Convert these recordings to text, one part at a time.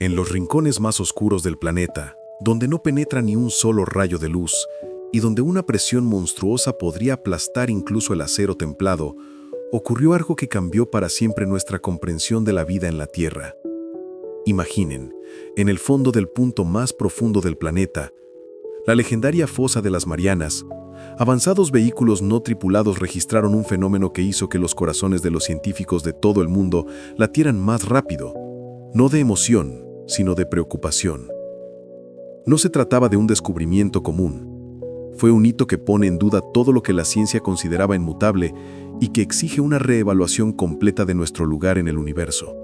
En los rincones más oscuros del planeta, donde no penetra ni un solo rayo de luz y donde una presión monstruosa podría aplastar incluso el acero templado, ocurrió algo que cambió para siempre nuestra comprensión de la vida en la Tierra. Imaginen, en el fondo del punto más profundo del planeta, la legendaria fosa de las Marianas, avanzados vehículos no tripulados registraron un fenómeno que hizo que los corazones de los científicos de todo el mundo latieran más rápido, no de emoción, sino de preocupación. No se trataba de un descubrimiento común. Fue un hito que pone en duda todo lo que la ciencia consideraba inmutable y que exige una reevaluación completa de nuestro lugar en el universo.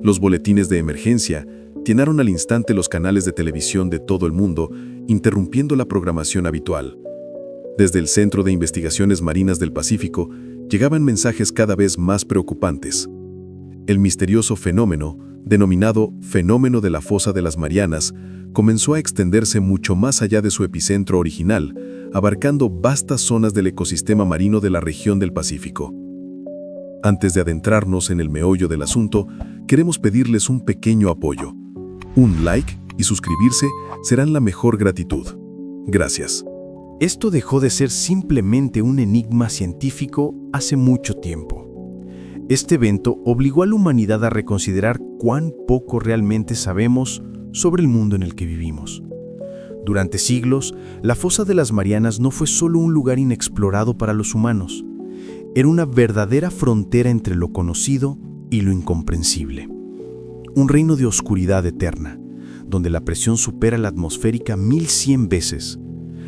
Los boletines de emergencia llenaron al instante los canales de televisión de todo el mundo, interrumpiendo la programación habitual. Desde el Centro de Investigaciones Marinas del Pacífico llegaban mensajes cada vez más preocupantes. El misterioso fenómeno, denominado Fenómeno de la Fosa de las Marianas, comenzó a extenderse mucho más allá de su epicentro original, abarcando vastas zonas del ecosistema marino de la región del Pacífico. Antes de adentrarnos en el meollo del asunto, queremos pedirles un pequeño apoyo. Un like y suscribirse serán la mejor gratitud. Gracias. Esto dejó de ser simplemente un enigma científico hace mucho tiempo. Este evento obligó a la humanidad a reconsiderar cuán poco realmente sabemos sobre el mundo en el que vivimos. Durante siglos, la Fosa de las Marianas no fue solo un lugar inexplorado para los humanos. Era una verdadera frontera entre lo conocido y lo incomprensible. Un reino de oscuridad eterna, donde la presión supera la atmosférica 1100 veces,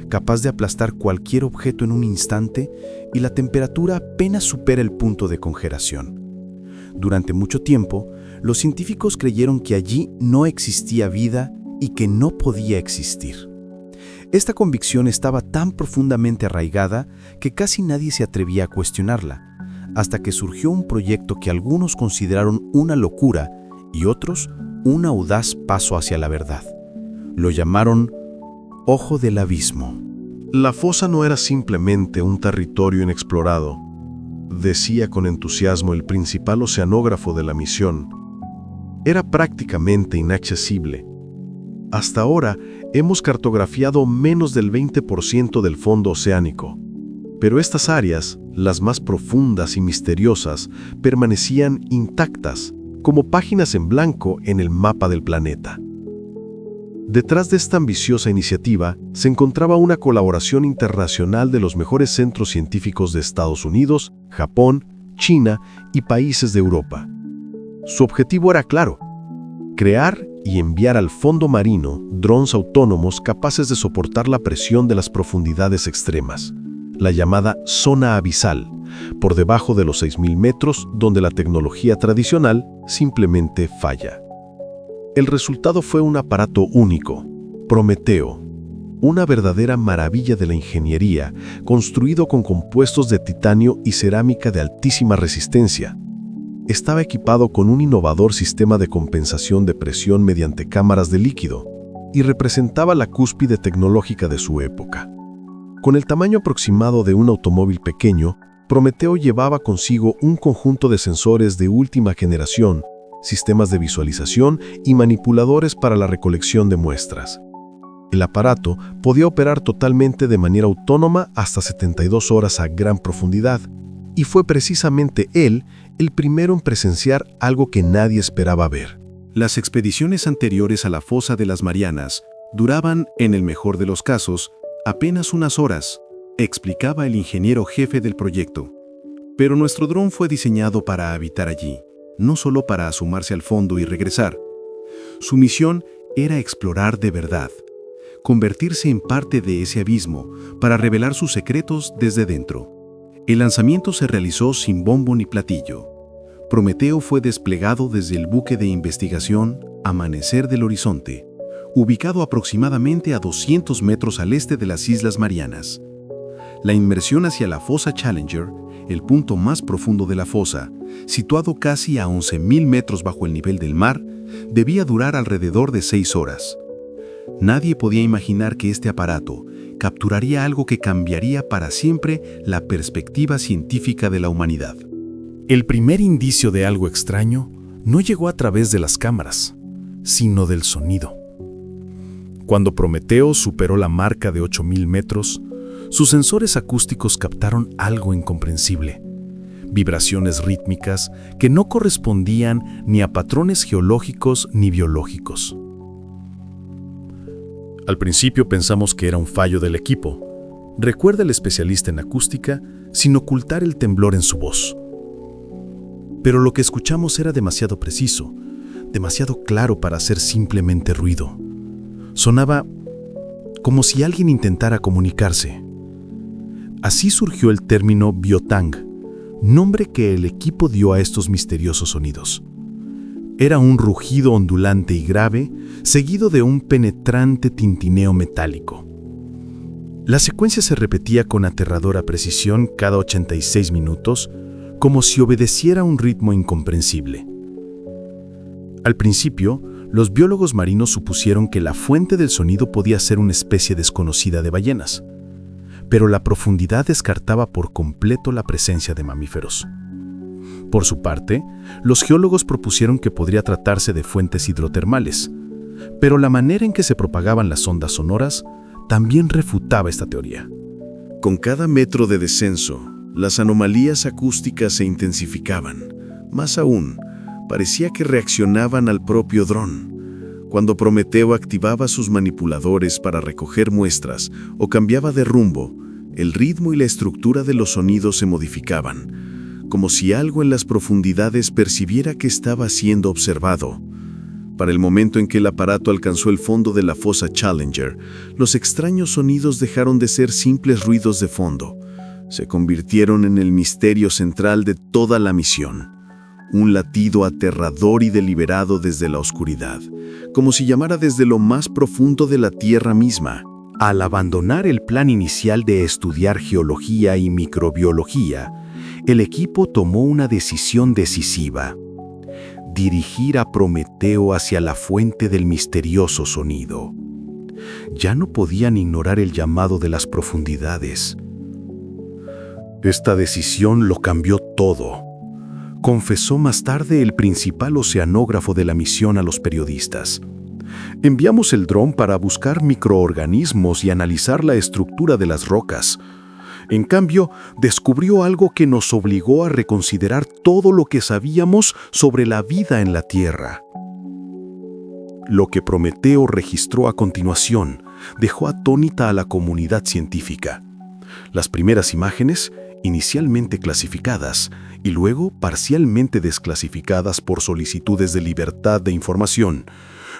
capaz de aplastar cualquier objeto en un instante, y la temperatura apenas supera el punto de congelación. Durante mucho tiempo, los científicos creyeron que allí no existía vida y que no podía existir. Esta convicción estaba tan profundamente arraigada que casi nadie se atrevía a cuestionarla, hasta que surgió un proyecto que algunos consideraron una locura y otros un audaz paso hacia la verdad. Lo llamaron Ojo del Abismo. La fosa no era simplemente un territorio inexplorado, decía con entusiasmo el principal oceanógrafo de la misión. Era prácticamente inaccesible. Hasta ahora hemos cartografiado menos del 20% del fondo oceánico, pero estas áreas, las más profundas y misteriosas, permanecían intactas, como páginas en blanco en el mapa del planeta. Detrás de esta ambiciosa iniciativa se encontraba una colaboración internacional de los mejores centros científicos de Estados Unidos, Japón, China y países de Europa. Su objetivo era claro: crear y enviar al fondo marino drones autónomos capaces de soportar la presión de las profundidades extremas, la llamada zona abisal, por debajo de los 6.000 metros, donde la tecnología tradicional simplemente falla. El resultado fue un aparato único, Prometeo, una verdadera maravilla de la ingeniería, construido con compuestos de titanio y cerámica de altísima resistencia. Estaba equipado con un innovador sistema de compensación de presión mediante cámaras de líquido y representaba la cúspide tecnológica de su época. Con el tamaño aproximado de un automóvil pequeño, Prometeo llevaba consigo un conjunto de sensores de última generación, sistemas de visualización y manipuladores para la recolección de muestras. El aparato podía operar totalmente de manera autónoma hasta 72 horas a gran profundidad, y fue precisamente él el primero en presenciar algo que nadie esperaba ver. Las expediciones anteriores a la Fosa de las Marianas duraban, en el mejor de los casos, apenas unas horas, explicaba el ingeniero jefe del proyecto. Pero nuestro dron fue diseñado para habitar allí, no solo para asomarse al fondo y regresar. Su misión era explorar de verdad, convertirse en parte de ese abismo para revelar sus secretos desde dentro. El lanzamiento se realizó sin bombo ni platillo. Prometeo fue desplegado desde el buque de investigación Amanecer del Horizonte, ubicado aproximadamente a 200 metros al este de las Islas Marianas. La inmersión hacia la fosa Challenger, el punto más profundo de la fosa, situado casi a 11.000 metros bajo el nivel del mar, debía durar alrededor de 6 horas. Nadie podía imaginar que este aparato capturaría algo que cambiaría para siempre la perspectiva científica de la humanidad. El primer indicio de algo extraño no llegó a través de las cámaras, sino del sonido. Cuando Prometeo superó la marca de 8.000 metros, sus sensores acústicos captaron algo incomprensible: vibraciones rítmicas que no correspondían ni a patrones geológicos ni biológicos. Al principio pensamos que era un fallo del equipo, recuerda el especialista en acústica, sin ocultar el temblor en su voz. Pero lo que escuchamos era demasiado preciso, demasiado claro para hacer simplemente ruido. Sonaba como si alguien intentara comunicarse. Así surgió el término biotang, nombre que el equipo dio a estos misteriosos sonidos. Era un rugido ondulante y grave, seguido de un penetrante tintineo metálico. La secuencia se repetía con aterradora precisión cada 86 minutos, como si obedeciera un ritmo incomprensible. Al principio, los biólogos marinos supusieron que la fuente del sonido podía ser una especie desconocida de ballenas, pero la profundidad descartaba por completo la presencia de mamíferos. Por su parte, los geólogos propusieron que podría tratarse de fuentes hidrotermales, pero la manera en que se propagaban las ondas sonoras también refutaba esta teoría. Con cada metro de descenso, las anomalías acústicas se intensificaban. Más aún, parecía que reaccionaban al propio dron. Cuando Prometeo activaba sus manipuladores para recoger muestras o cambiaba de rumbo, el ritmo y la estructura de los sonidos se modificaban, como si algo en las profundidades percibiera que estaba siendo observado. Para el momento en que el aparato alcanzó el fondo de la fosa Challenger, los extraños sonidos dejaron de ser simples ruidos de fondo. Se convirtieron en el misterio central de toda la misión. Un latido aterrador y deliberado desde la oscuridad, como si llamara desde lo más profundo de la Tierra misma. Al abandonar el plan inicial de estudiar geología y microbiología, el equipo tomó una decisión decisiva: dirigir a Prometeo hacia la fuente del misterioso sonido. Ya no podían ignorar el llamado de las profundidades. Esta decisión lo cambió todo, confesó más tarde el principal oceanógrafo de la misión a los periodistas. Enviamos el dron para buscar microorganismos y analizar la estructura de las rocas. En cambio, descubrió algo que nos obligó a reconsiderar todo lo que sabíamos sobre la vida en la Tierra. Lo que Prometeo registró a continuación dejó atónita a la comunidad científica. Las primeras imágenes, inicialmente clasificadas y luego parcialmente desclasificadas por solicitudes de libertad de información,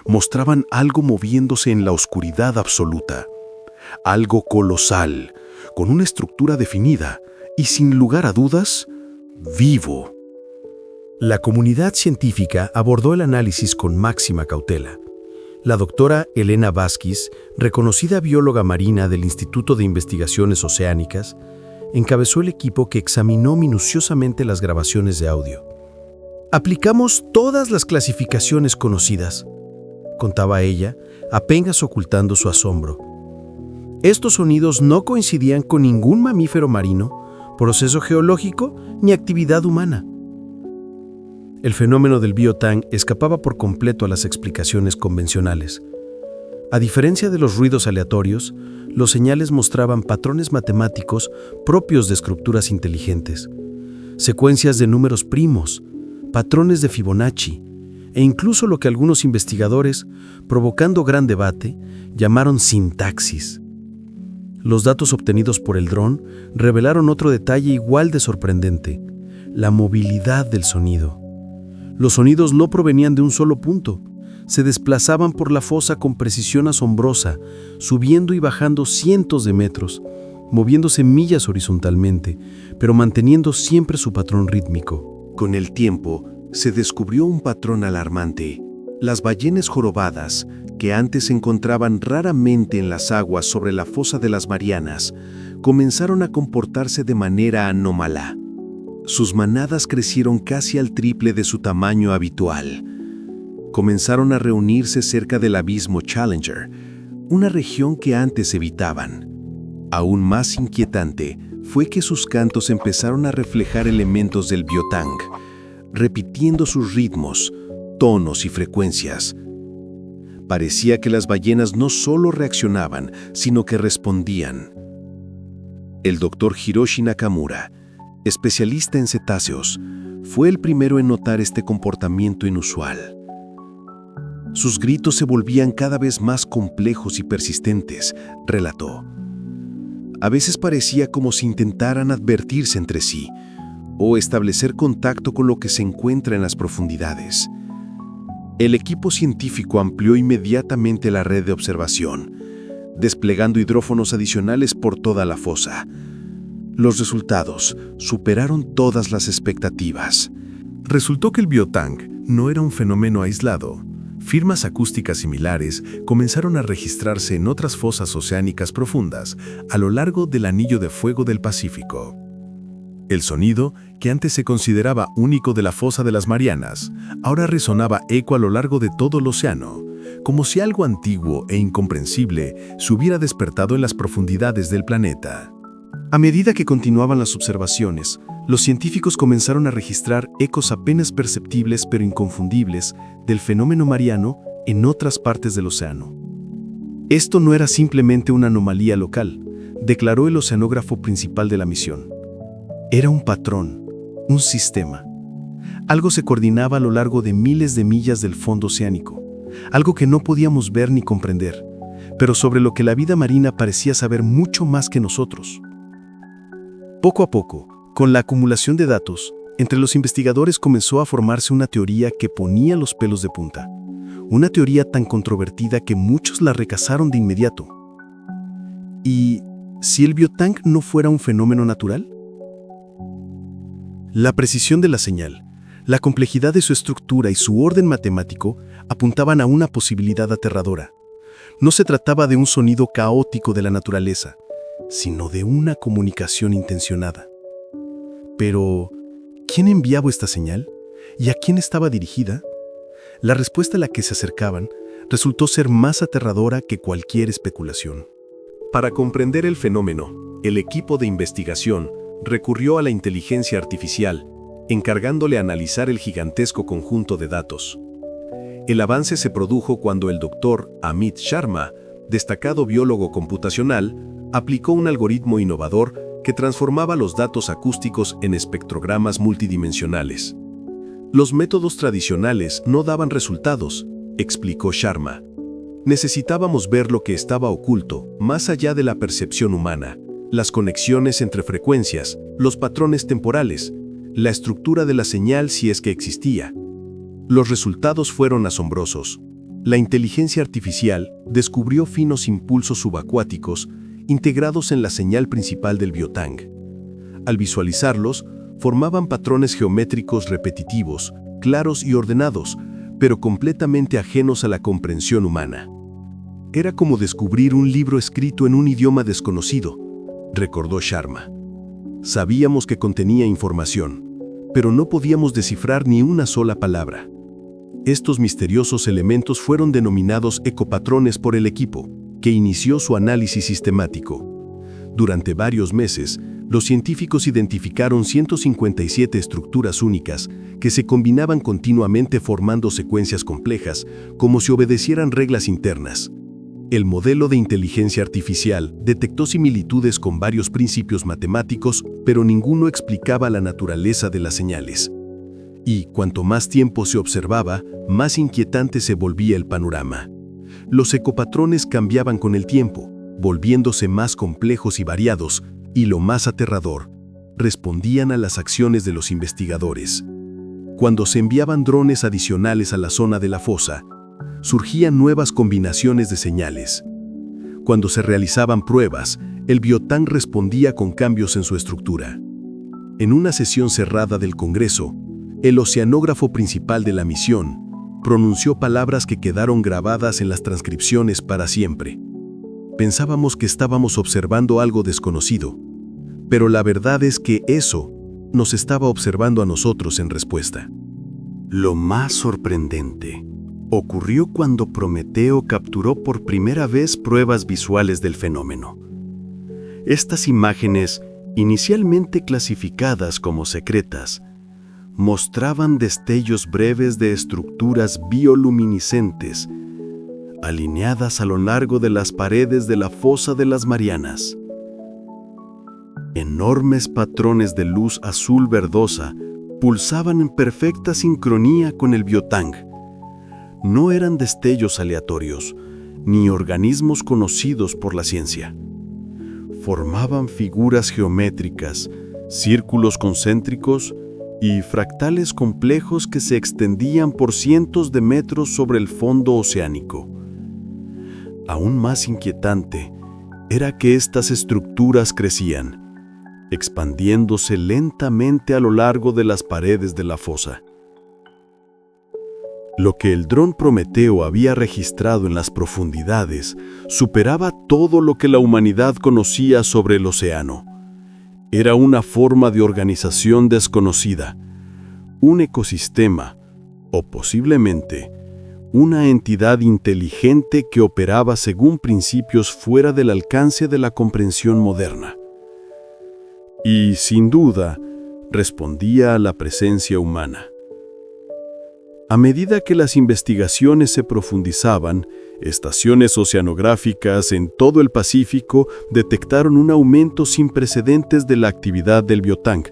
mostraban algo moviéndose en la oscuridad absoluta. Algo colosal, con una estructura definida y, sin lugar a dudas, vivo. La comunidad científica abordó el análisis con máxima cautela. La doctora Elena Vázquez, reconocida bióloga marina del Instituto de Investigaciones Oceánicas, encabezó el equipo que examinó minuciosamente las grabaciones de audio. Aplicamos todas las clasificaciones conocidas, contaba ella, apenas ocultando su asombro. Estos sonidos no coincidían con ningún mamífero marino, proceso geológico ni actividad humana. El fenómeno del biotang escapaba por completo a las explicaciones convencionales. A diferencia de los ruidos aleatorios, los señales mostraban patrones matemáticos propios de estructuras inteligentes, secuencias de números primos, patrones de Fibonacci, e incluso lo que algunos investigadores, provocando gran debate, llamaron sintaxis. Los datos obtenidos por el dron revelaron otro detalle igual de sorprendente: la movilidad del sonido. Los sonidos no provenían de un solo punto, se desplazaban por la fosa con precisión asombrosa, subiendo y bajando cientos de metros, moviéndose millas horizontalmente, pero manteniendo siempre su patrón rítmico. Con el tiempo, se descubrió un patrón alarmante. Las ballenas jorobadas, que antes se encontraban raramente en las aguas sobre la fosa de las Marianas, comenzaron a comportarse de manera anómala. Sus manadas crecieron casi al triple de su tamaño habitual. Comenzaron a reunirse cerca del abismo Challenger, una región que antes evitaban. Aún más inquietante fue que sus cantos empezaron a reflejar elementos del biotang, repitiendo sus ritmos, tonos y frecuencias. Parecía que las ballenas no solo reaccionaban, sino que respondían. El doctor Hiroshi Nakamura, especialista en cetáceos, fue el primero en notar este comportamiento inusual. Sus gritos se volvían cada vez más complejos y persistentes, relató. A veces parecía como si intentaran advertirse entre sí o establecer contacto con lo que se encuentra en las profundidades. El equipo científico amplió inmediatamente la red de observación, desplegando hidrófonos adicionales por toda la fosa. Los resultados superaron todas las expectativas. Resultó que el biotank no era un fenómeno aislado. Firmas acústicas similares comenzaron a registrarse en otras fosas oceánicas profundas a lo largo del anillo de fuego del Pacífico. El sonido, que antes se consideraba único de la fosa de las Marianas, ahora resonaba eco a lo largo de todo el océano, como si algo antiguo e incomprensible se hubiera despertado en las profundidades del planeta. A medida que continuaban las observaciones, los científicos comenzaron a registrar ecos apenas perceptibles pero inconfundibles del fenómeno mariano en otras partes del océano. Esto no era simplemente una anomalía local, declaró el oceanógrafo principal de la misión. Era un patrón, un sistema. Algo se coordinaba a lo largo de miles de millas del fondo oceánico, algo que no podíamos ver ni comprender, pero sobre lo que la vida marina parecía saber mucho más que nosotros. Poco a poco, con la acumulación de datos, entre los investigadores comenzó a formarse una teoría que ponía los pelos de punta. Una teoría tan controvertida que muchos la rechazaron de inmediato. ¿Y si el biotank no fuera un fenómeno natural? La precisión de la señal, la complejidad de su estructura y su orden matemático apuntaban a una posibilidad aterradora. No se trataba de un sonido caótico de la naturaleza, sino de una comunicación intencionada. Pero, ¿quién enviaba esta señal? ¿Y a quién estaba dirigida? La respuesta a la que se acercaban resultó ser más aterradora que cualquier especulación. Para comprender el fenómeno, el equipo de investigación recurrió a la inteligencia artificial, encargándole analizar el gigantesco conjunto de datos. El avance se produjo cuando el doctor Amit Sharma, destacado biólogo computacional, aplicó un algoritmo innovador que transformaba los datos acústicos en espectrogramas multidimensionales. Los métodos tradicionales no daban resultados, explicó Sharma. Necesitábamos ver lo que estaba oculto, más allá de la percepción humana, las conexiones entre frecuencias, los patrones temporales, la estructura de la señal si es que existía. Los resultados fueron asombrosos. La inteligencia artificial descubrió finos impulsos subacuáticos integrados en la señal principal del biotank. Al visualizarlos, formaban patrones geométricos repetitivos, claros y ordenados, pero completamente ajenos a la comprensión humana. Era como descubrir un libro escrito en un idioma desconocido, recordó Sharma. Sabíamos que contenía información, pero no podíamos descifrar ni una sola palabra. Estos misteriosos elementos fueron denominados ecopatrones por el equipo, que inició su análisis sistemático. Durante varios meses, los científicos identificaron 157 estructuras únicas que se combinaban continuamente formando secuencias complejas, como si obedecieran reglas internas. El modelo de inteligencia artificial detectó similitudes con varios principios matemáticos, pero ninguno explicaba la naturaleza de las señales. Y cuanto más tiempo se observaba, más inquietante se volvía el panorama. Los ecopatrones cambiaban con el tiempo, volviéndose más complejos y variados, y lo más aterrador, respondían a las acciones de los investigadores. Cuando se enviaban drones adicionales a la zona de la fosa, surgían nuevas combinaciones de señales. Cuando se realizaban pruebas, el biotank respondía con cambios en su estructura. En una sesión cerrada del Congreso, el oceanógrafo principal de la misión pronunció palabras que quedaron grabadas en las transcripciones para siempre. Pensábamos que estábamos observando algo desconocido, pero la verdad es que eso nos estaba observando a nosotros en respuesta. Lo más sorprendente ocurrió cuando Prometeo capturó por primera vez pruebas visuales del fenómeno. Estas imágenes, inicialmente clasificadas como secretas, mostraban destellos breves de estructuras bioluminiscentes, alineadas a lo largo de las paredes de la fosa de las Marianas. Enormes patrones de luz azul verdosa pulsaban en perfecta sincronía con el biotang. No eran destellos aleatorios, ni organismos conocidos por la ciencia. Formaban figuras geométricas, círculos concéntricos y fractales complejos que se extendían por cientos de metros sobre el fondo oceánico. Aún más inquietante era que estas estructuras crecían, expandiéndose lentamente a lo largo de las paredes de la fosa. Lo que el dron Prometeo había registrado en las profundidades superaba todo lo que la humanidad conocía sobre el océano. Era una forma de organización desconocida, un ecosistema, o posiblemente una entidad inteligente que operaba según principios fuera del alcance de la comprensión moderna. Y, sin duda, respondía a la presencia humana. A medida que las investigaciones se profundizaban, estaciones oceanográficas en todo el Pacífico detectaron un aumento sin precedentes de la actividad del biotang.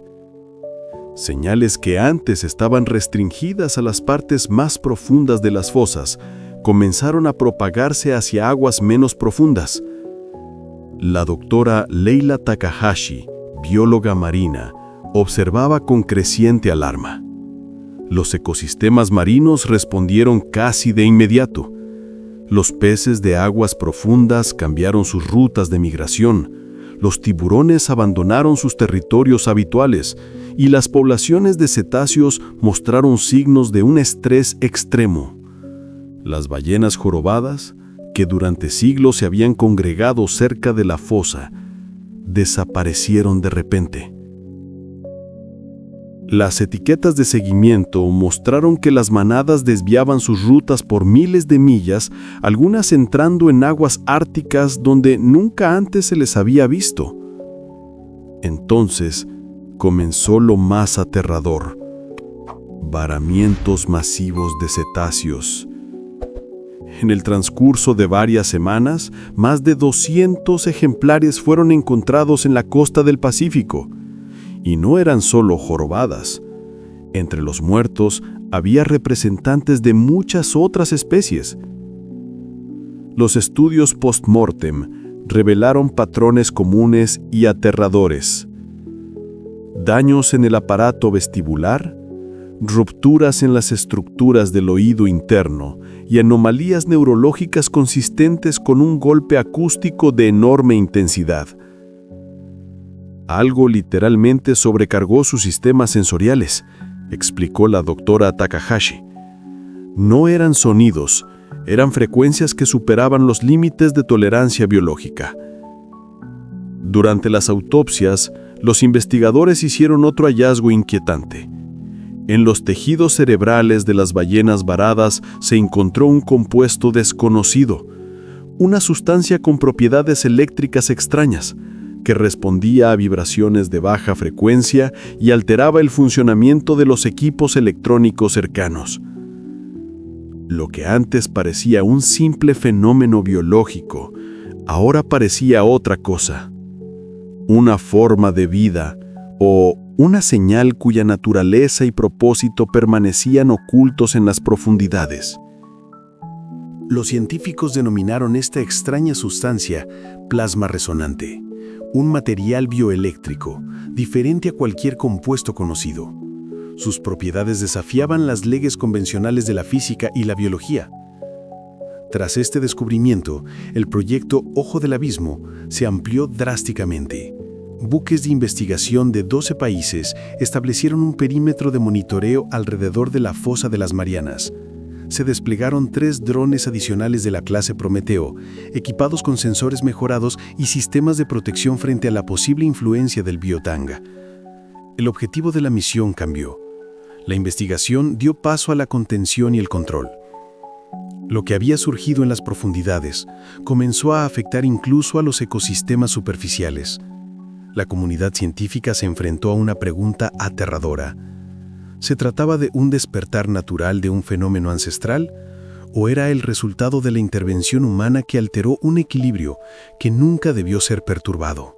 Señales que antes estaban restringidas a las partes más profundas de las fosas comenzaron a propagarse hacia aguas menos profundas. La doctora Leila Takahashi, bióloga marina, observaba con creciente alarma. Los ecosistemas marinos respondieron casi de inmediato. Los peces de aguas profundas cambiaron sus rutas de migración, los tiburones abandonaron sus territorios habituales y las poblaciones de cetáceos mostraron signos de un estrés extremo. Las ballenas jorobadas, que durante siglos se habían congregado cerca de la fosa, desaparecieron de repente. Las etiquetas de seguimiento mostraron que las manadas desviaban sus rutas por miles de millas, algunas entrando en aguas árticas donde nunca antes se les había visto. Entonces comenzó lo más aterrador: varamientos masivos de cetáceos. En el transcurso de varias semanas, más de 200 ejemplares fueron encontrados en la costa del Pacífico. Y no eran solo jorobadas. Entre los muertos había representantes de muchas otras especies. Los estudios post-mortem revelaron patrones comunes y aterradores: daños en el aparato vestibular, rupturas en las estructuras del oído interno y anomalías neurológicas consistentes con un golpe acústico de enorme intensidad. Algo literalmente sobrecargó sus sistemas sensoriales, explicó la doctora Takahashi. No eran sonidos, eran frecuencias que superaban los límites de tolerancia biológica. Durante las autopsias, los investigadores hicieron otro hallazgo inquietante. En los tejidos cerebrales de las ballenas varadas se encontró un compuesto desconocido, una sustancia con propiedades eléctricas extrañas, que respondía a vibraciones de baja frecuencia y alteraba el funcionamiento de los equipos electrónicos cercanos. Lo que antes parecía un simple fenómeno biológico, ahora parecía otra cosa: una forma de vida o una señal cuya naturaleza y propósito permanecían ocultos en las profundidades. Los científicos denominaron esta extraña sustancia plasma resonante, un material bioeléctrico, diferente a cualquier compuesto conocido. Sus propiedades desafiaban las leyes convencionales de la física y la biología. Tras este descubrimiento, el proyecto Ojo del Abismo se amplió drásticamente. Buques de investigación de 12 países establecieron un perímetro de monitoreo alrededor de la fosa de las Marianas. Se desplegaron 3 drones adicionales de la clase Prometeo, equipados con sensores mejorados y sistemas de protección frente a la posible influencia del biotang. El objetivo de la misión cambió. La investigación dio paso a la contención y el control. Lo que había surgido en las profundidades comenzó a afectar incluso a los ecosistemas superficiales. La comunidad científica se enfrentó a una pregunta aterradora. ¿Se trataba de un despertar natural de un fenómeno ancestral ¿O era el resultado de la intervención humana que alteró un equilibrio que nunca debió ser perturbado?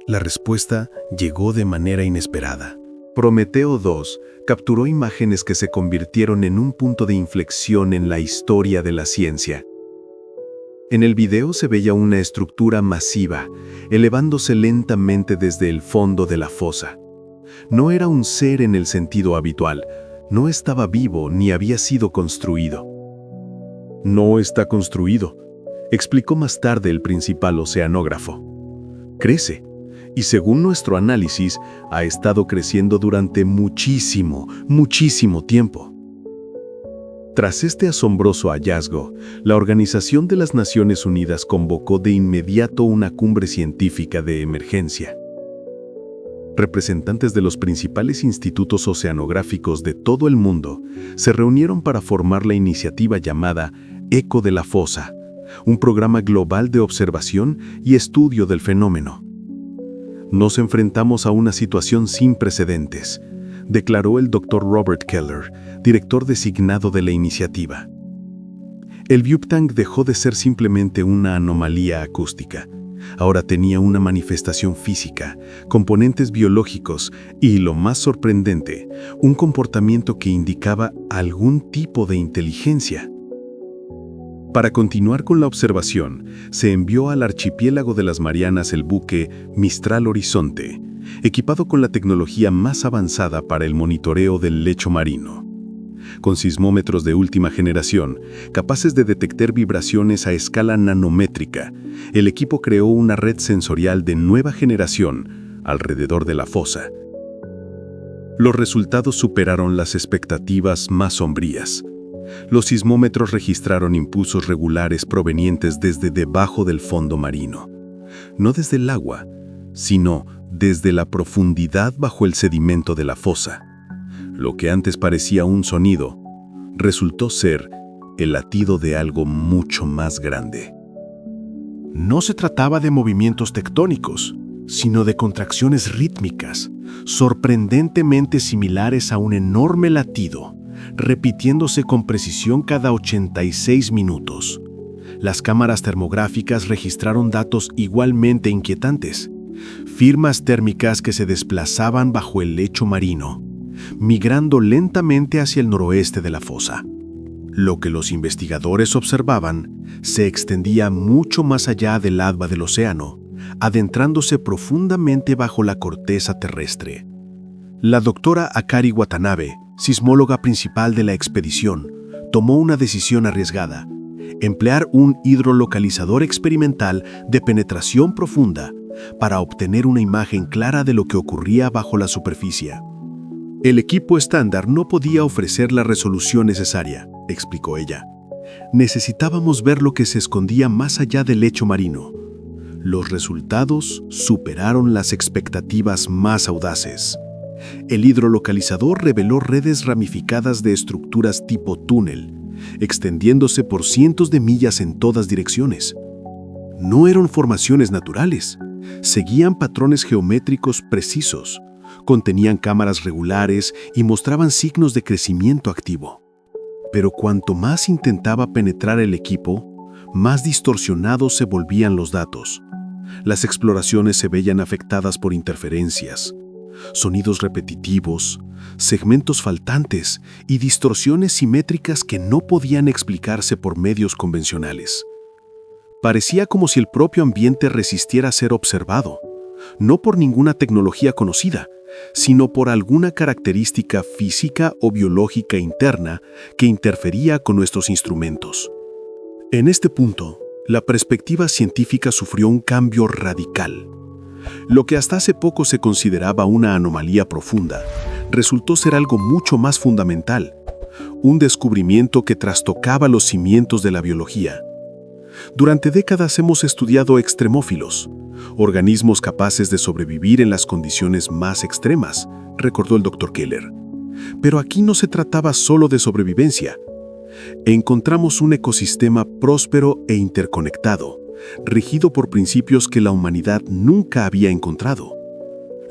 La respuesta llegó de manera inesperada. Prometeo 2 capturó imágenes que se convirtieron en un punto de inflexión en la historia de la ciencia. En el video se veía una estructura masiva, elevándose lentamente desde el fondo de la fosa. No era un ser en el sentido habitual, no estaba vivo ni había sido construido. No está construido, explicó más tarde el principal oceanógrafo. Crece, y según nuestro análisis, ha estado creciendo durante muchísimo tiempo. Tras este asombroso hallazgo, la Organización de las Naciones Unidas convocó de inmediato una cumbre científica de emergencia. Representantes de los principales institutos oceanográficos de todo el mundo se reunieron para formar la iniciativa llamada Eco de la Fosa, un programa global de observación y estudio del fenómeno. Nos enfrentamos a una situación sin precedentes, declaró el Dr. Robert Keller, director designado de la iniciativa. El Viewtank dejó de ser simplemente una anomalía acústica. Ahora tenía una manifestación física, componentes biológicos y, lo más sorprendente, un comportamiento que indicaba algún tipo de inteligencia. Para continuar con la observación, se envió al archipiélago de las Marianas el buque Mistral Horizonte, equipado con la tecnología más avanzada para el monitoreo del lecho marino. Con sismómetros de última generación, capaces de detectar vibraciones a escala nanométrica, el equipo creó una red sensorial de nueva generación alrededor de la fosa. Los resultados superaron las expectativas más sombrías. Los sismómetros registraron impulsos regulares provenientes desde debajo del fondo marino. No desde el agua, sino desde la profundidad bajo el sedimento de la fosa. Lo que antes parecía un sonido, resultó ser el latido de algo mucho más grande. No se trataba de movimientos tectónicos, sino de contracciones rítmicas, sorprendentemente similares a un enorme latido, repitiéndose con precisión cada 86 minutos. Las cámaras termográficas registraron datos igualmente inquietantes, firmas térmicas que se desplazaban bajo el lecho marino, migrando lentamente hacia el noroeste de la fosa. Lo que los investigadores observaban se extendía mucho más allá del adva del océano, adentrándose profundamente bajo la corteza terrestre. La doctora Akari Watanabe, sismóloga principal de la expedición, tomó una decisión arriesgada: emplear un hidrolocalizador experimental de penetración profunda para obtener una imagen clara de lo que ocurría bajo la superficie. El equipo estándar no podía ofrecer la resolución necesaria, explicó ella. Necesitábamos ver lo que se escondía más allá del lecho marino. Los resultados superaron las expectativas más audaces. El hidrolocalizador reveló redes ramificadas de estructuras tipo túnel, extendiéndose por cientos de millas en todas direcciones. No eran formaciones naturales, seguían patrones geométricos precisos, contenían cámaras regulares y mostraban signos de crecimiento activo. Pero cuanto más intentaba penetrar el equipo, más distorsionados se volvían los datos. Las exploraciones se veían afectadas por interferencias, sonidos repetitivos, segmentos faltantes y distorsiones simétricas que no podían explicarse por medios convencionales. Parecía como si el propio ambiente resistiera a ser observado, no por ninguna tecnología conocida, sino por alguna característica física o biológica interna que interfería con nuestros instrumentos. En este punto, la perspectiva científica sufrió un cambio radical. Lo que hasta hace poco se consideraba una anomalía profunda, resultó ser algo mucho más fundamental, un descubrimiento que trastocaba los cimientos de la biología. Durante décadas hemos estudiado extremófilos, organismos capaces de sobrevivir en las condiciones más extremas, recordó el Dr. Keller. Pero aquí no se trataba solo de sobrevivencia. Encontramos un ecosistema próspero e interconectado, regido por principios que la humanidad nunca había encontrado.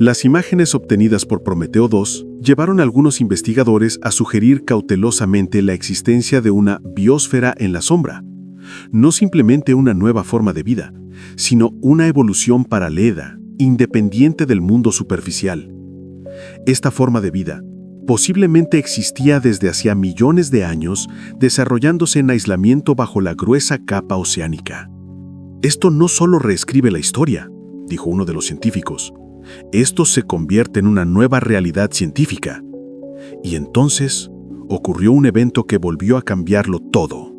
Las imágenes obtenidas por Prometeo 2 llevaron a algunos investigadores a sugerir cautelosamente la existencia de una biosfera en la sombra, no simplemente una nueva forma de vida, sino una evolución paralela, independiente del mundo superficial. Esta forma de vida posiblemente existía desde hacía millones de años, desarrollándose en aislamiento bajo la gruesa capa oceánica. Esto no solo reescribe la historia, dijo uno de los científicos. Esto se convierte en una nueva realidad científica. Y entonces ocurrió un evento que volvió a cambiarlo todo.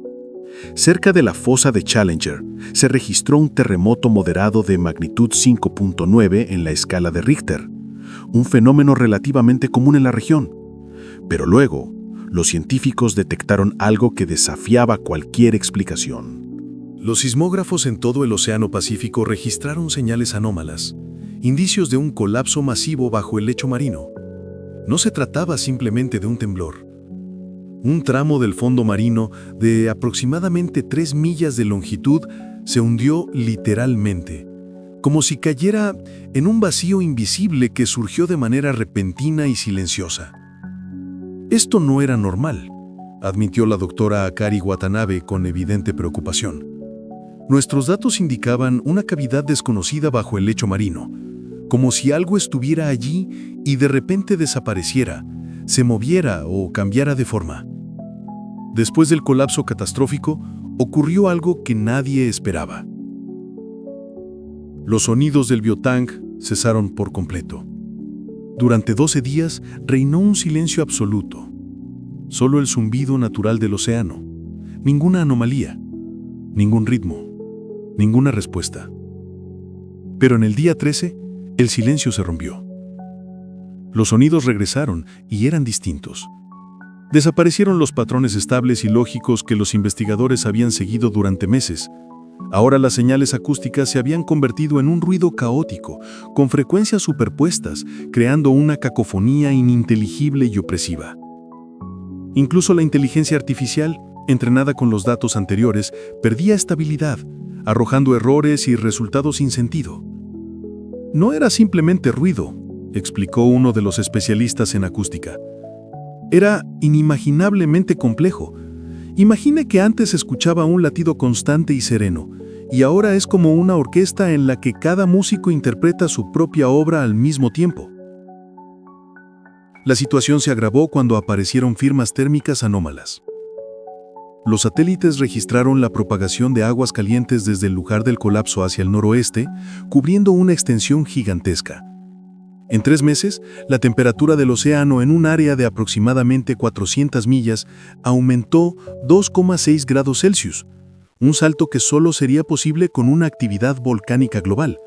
Cerca de la fosa de Challenger se registró un terremoto moderado de magnitud 5.9 en la escala de Richter, un fenómeno relativamente común en la región. Pero luego, los científicos detectaron algo que desafiaba cualquier explicación. Los sismógrafos en todo el Océano Pacífico registraron señales anómalas, indicios de un colapso masivo bajo el lecho marino. No se trataba simplemente de un temblor. Un tramo del fondo marino de aproximadamente 3 millas de longitud se hundió literalmente, como si cayera en un vacío invisible que surgió de manera repentina y silenciosa. Esto no era normal, admitió la doctora Akari Watanabe con evidente preocupación. Nuestros datos indicaban una cavidad desconocida bajo el lecho marino, como si algo estuviera allí y de repente desapareciera, se moviera o cambiara de forma. Después del colapso catastrófico, ocurrió algo que nadie esperaba. Los sonidos del biotank cesaron por completo. Durante 12 días reinó un silencio absoluto. Solo el zumbido natural del océano. Ninguna anomalía, ningún ritmo, ninguna respuesta. Pero en el día 13, el silencio se rompió. Los sonidos regresaron y eran distintos. Desaparecieron los patrones estables y lógicos que los investigadores habían seguido durante meses. Ahora las señales acústicas se habían convertido en un ruido caótico, con frecuencias superpuestas, creando una cacofonía ininteligible y opresiva. Incluso la inteligencia artificial, entrenada con los datos anteriores, perdía estabilidad, arrojando errores y resultados sin sentido. No era simplemente ruido, explicó uno de los especialistas en acústica. Era inimaginablemente complejo. Imagine que antes escuchaba un latido constante y sereno, y ahora es como una orquesta en la que cada músico interpreta su propia obra al mismo tiempo. La situación se agravó cuando aparecieron firmas térmicas anómalas. Los satélites registraron la propagación de aguas calientes desde el lugar del colapso hacia el noroeste, cubriendo una extensión gigantesca. En 3 meses, la temperatura del océano en un área de aproximadamente 400 millas aumentó 2,6 grados Celsius, un salto que solo sería posible con una actividad volcánica global.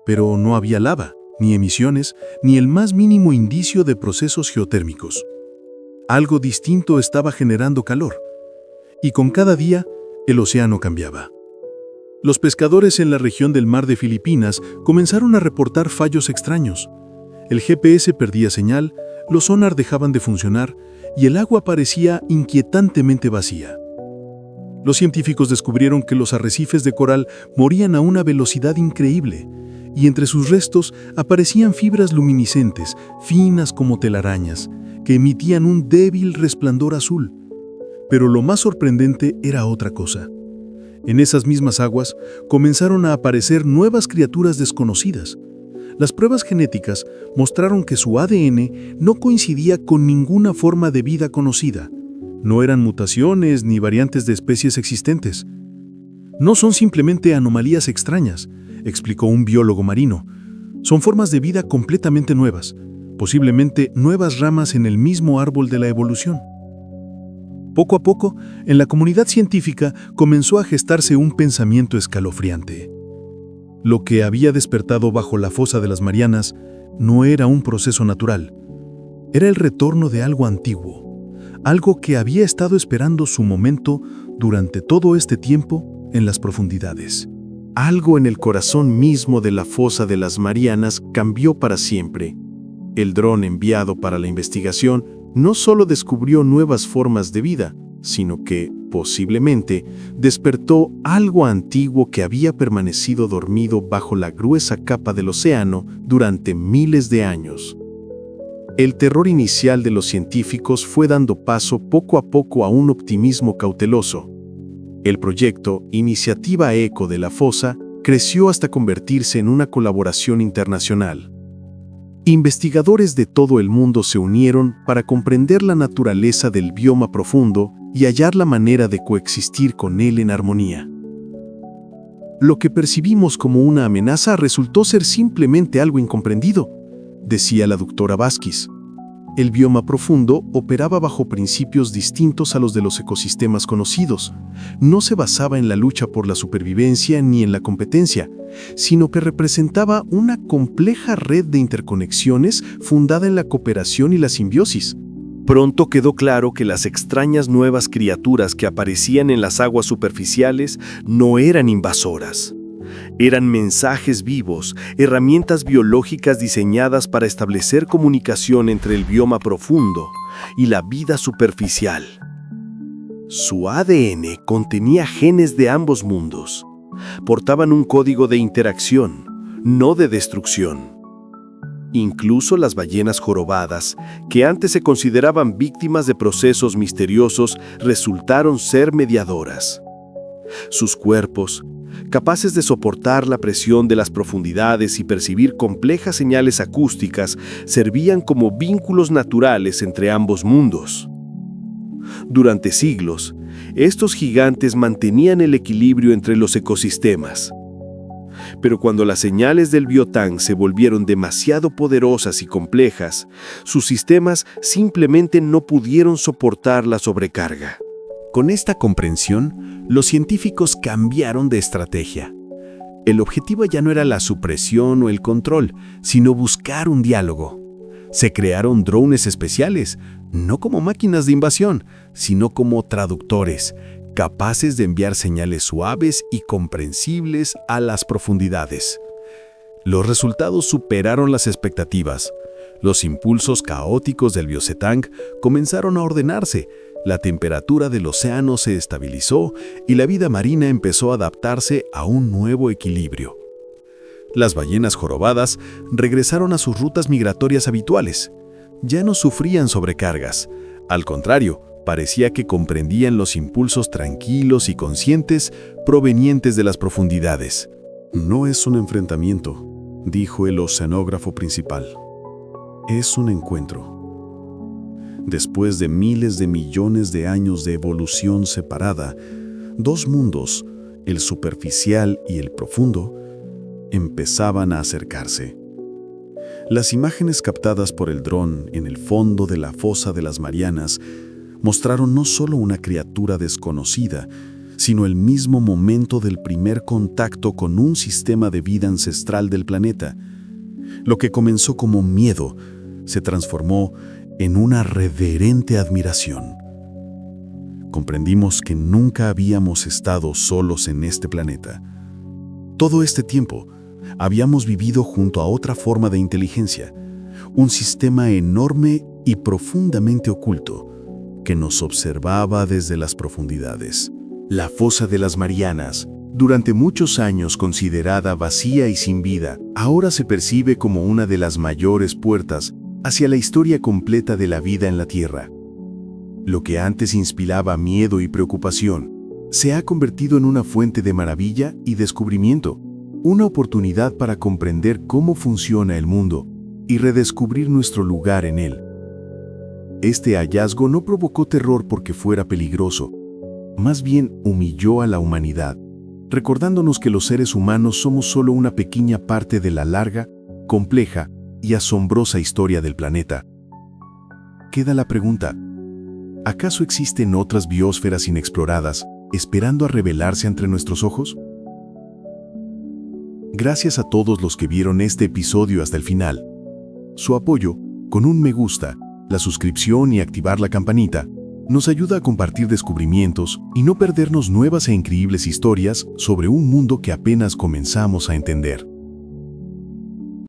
Pero no había lava, ni emisiones, ni el más mínimo indicio de procesos geotérmicos. Algo distinto estaba generando calor, y con cada día, el océano cambiaba. Los pescadores en la región del mar de Filipinas comenzaron a reportar fallos extraños. El GPS perdía señal, los sonar dejaban de funcionar y el agua parecía inquietantemente vacía. Los científicos descubrieron que los arrecifes de coral morían a una velocidad increíble y entre sus restos aparecían fibras luminiscentes, finas como telarañas, que emitían un débil resplandor azul. Pero lo más sorprendente era otra cosa. En esas mismas aguas comenzaron a aparecer nuevas criaturas desconocidas. Las pruebas genéticas mostraron que su ADN no coincidía con ninguna forma de vida conocida. No eran mutaciones ni variantes de especies existentes. No son simplemente anomalías extrañas, explicó un biólogo marino. Son formas de vida completamente nuevas, posiblemente nuevas ramas en el mismo árbol de la evolución. Poco a poco, en la comunidad científica comenzó a gestarse un pensamiento escalofriante. Lo que había despertado bajo la fosa de las Marianas no era un proceso natural. Era el retorno de algo antiguo, algo que había estado esperando su momento durante todo este tiempo en las profundidades. Algo en el corazón mismo de la fosa de las Marianas cambió para siempre. El dron enviado para la investigación no solo descubrió nuevas formas de vida, sino que, posiblemente, despertó algo antiguo que había permanecido dormido bajo la gruesa capa del océano durante miles de años. El terror inicial de los científicos fue dando paso poco a poco a un optimismo cauteloso. El proyecto Iniciativa Eco de la fosa creció hasta convertirse en una colaboración internacional. Investigadores de todo el mundo se unieron para comprender la naturaleza del bioma profundo y hallar la manera de coexistir con él en armonía. Lo que percibimos como una amenaza resultó ser simplemente algo incomprendido, decía la doctora Vázquez. El bioma profundo operaba bajo principios distintos a los de los ecosistemas conocidos. No se basaba en la lucha por la supervivencia ni en la competencia, sino que representaba una compleja red de interconexiones fundada en la cooperación y la simbiosis. Pronto quedó claro que las extrañas nuevas criaturas que aparecían en las aguas superficiales no eran invasoras. Eran mensajes vivos, herramientas biológicas diseñadas para establecer comunicación entre el bioma profundo y la vida superficial. Su ADN contenía genes de ambos mundos. Portaban un código de interacción, no de destrucción. Incluso las ballenas jorobadas, que antes se consideraban víctimas de procesos misteriosos, resultaron ser mediadoras. Sus cuerpos, capaces de soportar la presión de las profundidades y percibir complejas señales acústicas, servían como vínculos naturales entre ambos mundos. Durante siglos, estos gigantes mantenían el equilibrio entre los ecosistemas. Pero cuando las señales del biotang se volvieron demasiado poderosas y complejas, sus sistemas simplemente no pudieron soportar la sobrecarga. Con esta comprensión, los científicos cambiaron de estrategia. El objetivo ya no era la supresión o el control, sino buscar un diálogo. Se crearon drones especiales, no como máquinas de invasión, sino como traductores, capaces de enviar señales suaves y comprensibles a las profundidades. Los resultados superaron las expectativas. Los impulsos caóticos del Biocetang comenzaron a ordenarse, la temperatura del océano se estabilizó y la vida marina empezó a adaptarse a un nuevo equilibrio. Las ballenas jorobadas regresaron a sus rutas migratorias habituales. Ya no sufrían sobrecargas. Al contrario, parecía que comprendían los impulsos tranquilos y conscientes provenientes de las profundidades. No es un enfrentamiento, dijo el oceanógrafo principal. Es un encuentro. Después de miles de millones de años de evolución separada, dos mundos, el superficial y el profundo, empezaban a acercarse. Las imágenes captadas por el dron en el fondo de la fosa de las Marianas mostraron no solo una criatura desconocida, sino el mismo momento del primer contacto con un sistema de vida ancestral del planeta. Lo que comenzó como miedo se transformó en una reverente admiración. Comprendimos que nunca habíamos estado solos en este planeta. Todo este tiempo, habíamos vivido junto a otra forma de inteligencia, un sistema enorme y profundamente oculto, que nos observaba desde las profundidades. La fosa de las Marianas, durante muchos años considerada vacía y sin vida, ahora se percibe como una de las mayores puertas hacia la historia completa de la vida en la Tierra. Lo que antes inspiraba miedo y preocupación, se ha convertido en una fuente de maravilla y descubrimiento, una oportunidad para comprender cómo funciona el mundo y redescubrir nuestro lugar en él. Este hallazgo no provocó terror porque fuera peligroso, más bien humilló a la humanidad, recordándonos que los seres humanos somos solo una pequeña parte de la larga, compleja y asombrosa historia del planeta. Queda la pregunta: ¿acaso existen otras biosferas inexploradas esperando a revelarse entre nuestros ojos? Gracias a todos los que vieron este episodio hasta el final. Su apoyo, con un me gusta, la suscripción y activar la campanita, nos ayuda a compartir descubrimientos y no perdernos nuevas e increíbles historias sobre un mundo que apenas comenzamos a entender.